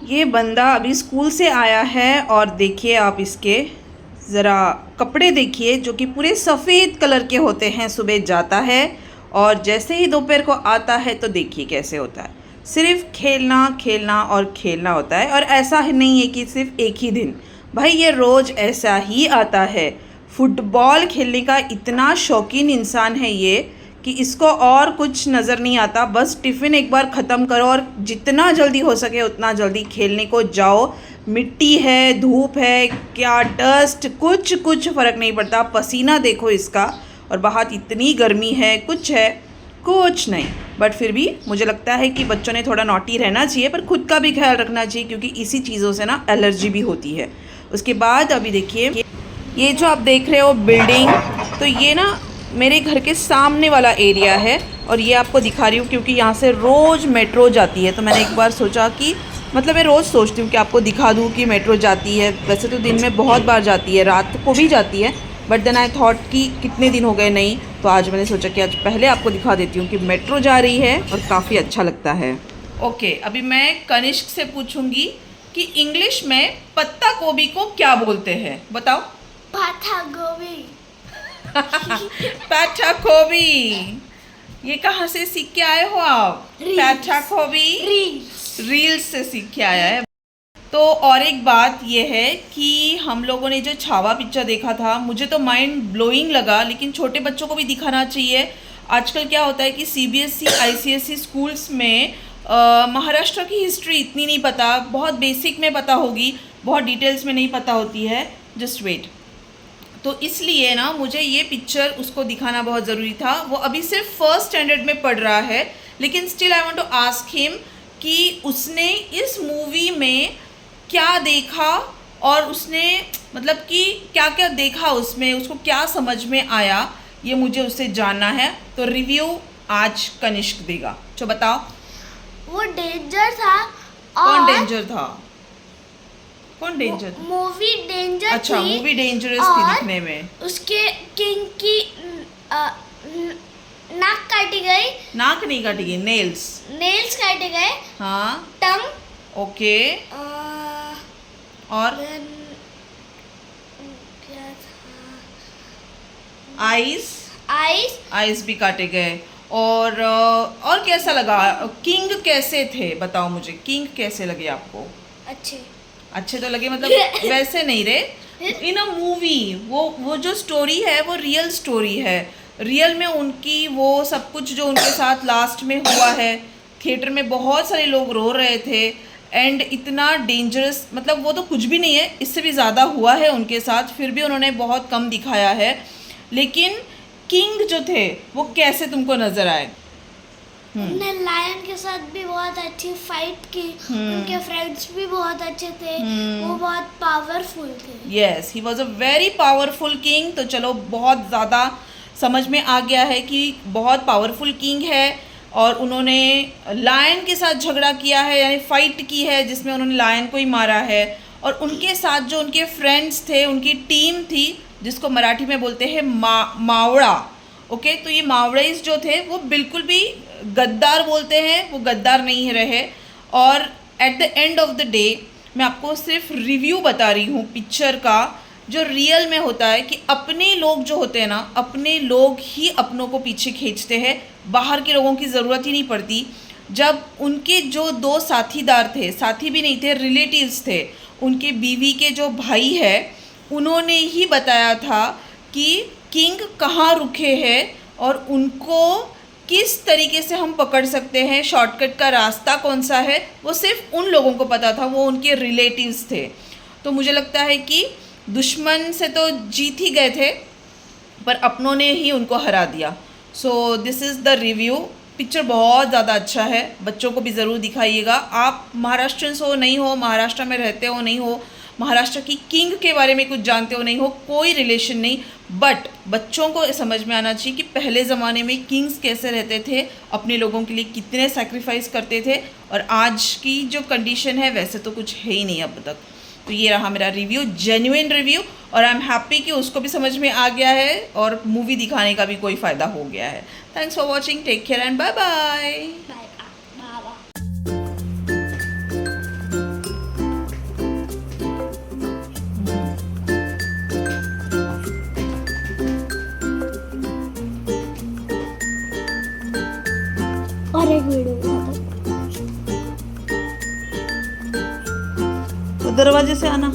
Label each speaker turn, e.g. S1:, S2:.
S1: ये बंदा अभी स्कूल से आया है और देखिए आप इसके ज़रा कपड़े देखिए जो कि पूरे सफ़ेद कलर के होते हैं। सुबह जाता है और जैसे ही दोपहर को आता है तो देखिए कैसे होता है। सिर्फ खेलना खेलना और खेलना होता है। और ऐसा ही नहीं है कि सिर्फ एक ही दिन, भाई ये रोज़ ऐसा ही आता है। फुटबॉल खेलने का इतना शौकीन इंसान है ये कि इसको और कुछ नज़र नहीं आता। बस टिफ़िन एक बार ख़त्म करो और जितना जल्दी हो सके उतना जल्दी खेलने को जाओ। मिट्टी है, धूप है, क्या डस्ट, कुछ फ़र्क नहीं पड़ता। पसीना देखो इसका, और बाहर इतनी गर्मी है, कुछ नहीं। बट फिर भी मुझे लगता है कि बच्चों ने थोड़ा नॉटी रहना चाहिए, पर खुद का भी ख्याल रखना चाहिए क्योंकि इसी चीज़ों से ना एलर्जी भी होती है। उसके बाद अभी देखिए ये जो आप देख रहे हो बिल्डिंग, तो ये ना मेरे घर के सामने वाला एरिया है और ये आपको दिखा रही हूँ क्योंकि यहाँ से रोज़ मेट्रो जाती है। तो मैंने एक बार सोचा कि मतलब मैं रोज़ सोचती हूँ कि आपको दिखा दूँ कि मेट्रो जाती है। वैसे तो दिन में बहुत बार जाती है, रात को भी जाती है, बट देन आई थॉट कि कितने दिन हो गए नहीं, तो आज मैंने सोचा कि आज पहले आपको दिखा देती हूँ कि मेट्रो जा रही है और काफ़ी अच्छा लगता है। ओके, अभी मैं कनिष्क से पूछूंगी कि इंग्लिश में पत्ता गोभी को क्या बोलते हैं, बताओ।
S2: पत्ता गोभी।
S1: पत्ता गोभी, ये कहाँ से सीख के आए हो आप? पत्ता गोभी रील्स से सीख के आया है। तो और एक बात ये है कि हम लोगों ने जो छावा पिक्चर देखा था, मुझे तो माइंड ब्लोइंग लगा, लेकिन छोटे बच्चों को भी दिखाना चाहिए। आजकल क्या होता है कि सीबीएसई आईसीएसई स्कूल्स में महाराष्ट्र की हिस्ट्री इतनी नहीं पता, बहुत बेसिक में पता होगी, बहुत डिटेल्स में नहीं पता होती है। Just wait. तो इसलिए ना मुझे ये पिक्चर उसको दिखाना बहुत ज़रूरी था। वो अभी सिर्फ फर्स्ट स्टैंडर्ड में पढ़ रहा है, लेकिन still I want to ask him कि उसने इस मूवी में क्या देखा और उसने मतलब कि क्या क्या देखा उसमें, उसको क्या समझ में आया, ये मुझे उससे जानना है। तो रिव्यू आज कनिष्क देगा। तो बताओ।
S2: वो डेंजर था।
S1: कौन डेंजर था? कौन डेंजर?
S2: मूवी डेंजर थी।
S1: अच्छा, मूवी डेंजरस थी दिखने में।
S2: उसके किंग की नाक काटी गई।
S1: नाक नहीं काटी गई, नेल्स
S2: काटे गए।
S1: हाँ,
S2: टंग।
S1: ओके। और
S2: क्या था?
S1: आइस भी काटे गए। और कैसा लगा? किंग कैसे थे बताओ मुझे, किंग कैसे लगे आपको? अच्छे तो लगे, मतलब वैसे नहीं रे, इन अ मूवी वो जो स्टोरी है वो रियल स्टोरी है। रियल में उनकी वो सब कुछ जो उनके साथ लास्ट में हुआ है, थिएटर में बहुत सारे लोग रो रहे थे। एंड इतना डेंजरस, मतलब वो तो कुछ भी नहीं है, इससे भी ज़्यादा हुआ है उनके साथ, फिर भी उन्होंने बहुत कम दिखाया है। लेकिन किंग जो थे वो कैसे तुमको नज़र आए?
S2: उन्होंने लायन के साथ भी बहुत अच्छी फाइट की। उनके फ्रेंड्स भी बहुत अच्छे थे। वो बहुत पावरफुल थे।
S1: Yes, he was a very powerful king. तो चलो, बहुत ज़्यादा समझ में आ गया है कि बहुत पावरफुल किंग है और उन्होंने लायन के साथ झगड़ा किया है, यानी फाइट की है जिसमें उन्होंने लायन को ही मारा है। और उनके साथ जो उनके फ्रेंड्स थे, उनकी टीम थी, जिसको मराठी में बोलते हैं मावड़ा। ओके, तो ये मावड़ेज जो थे वो बिल्कुल भी गद्दार बोलते हैं, वो गद्दार नहीं रहे। और at the end of the day मैं आपको सिर्फ रिव्यू बता रही हूँ पिक्चर का, जो रियल में होता है कि अपने लोग जो होते हैं ना, अपने लोग ही अपनों को पीछे खींचते हैं, बाहर के लोगों की ज़रूरत ही नहीं पड़ती। जब उनके जो दो साथीदार थे, साथी भी नहीं थे, रिलेटिव्स थे, उनके बीवी के जो भाई है, उन्होंने ही बताया था कि किंग कहाँ रुके हैं और उनको किस तरीके से हम पकड़ सकते हैं, शॉर्टकट का रास्ता कौन सा है, वो सिर्फ उन लोगों को पता था, वो उनके रिलेटिव्स थे। तो मुझे लगता है कि दुश्मन से तो जीत ही गए थे, पर अपनों ने ही उनको हरा दिया। So this is the review. Picture बहुत ज़्यादा अच्छा है, बच्चों को भी ज़रूर दिखाइएगा। आप महाराष्ट्रियंस हो नहीं हो, महाराष्ट्र में रहते हो नहीं हो, महाराष्ट्र की किंग के बारे में कुछ जानते हो नहीं हो, कोई रिलेशन नहीं, बट बच्चों को समझ में आना चाहिए कि पहले ज़माने में किंग्स कैसे रहते थे, अपने लोगों के लिए कितने सैक्रिफाइस करते थे, और आज की जो कंडीशन है वैसे तो कुछ है ही नहीं अब तक। तो ये रहा मेरा रिव्यू, जेन्युइन रिव्यू, और आई एम हैप्पी कि उसको भी समझ में आ गया है और मूवी दिखाने का भी कोई फ़ायदा हो गया है। Thanks for watching, take care and bye bye.
S2: और एक वीडियो दिखाता हूँ।
S1: तो दरवाजे से आना।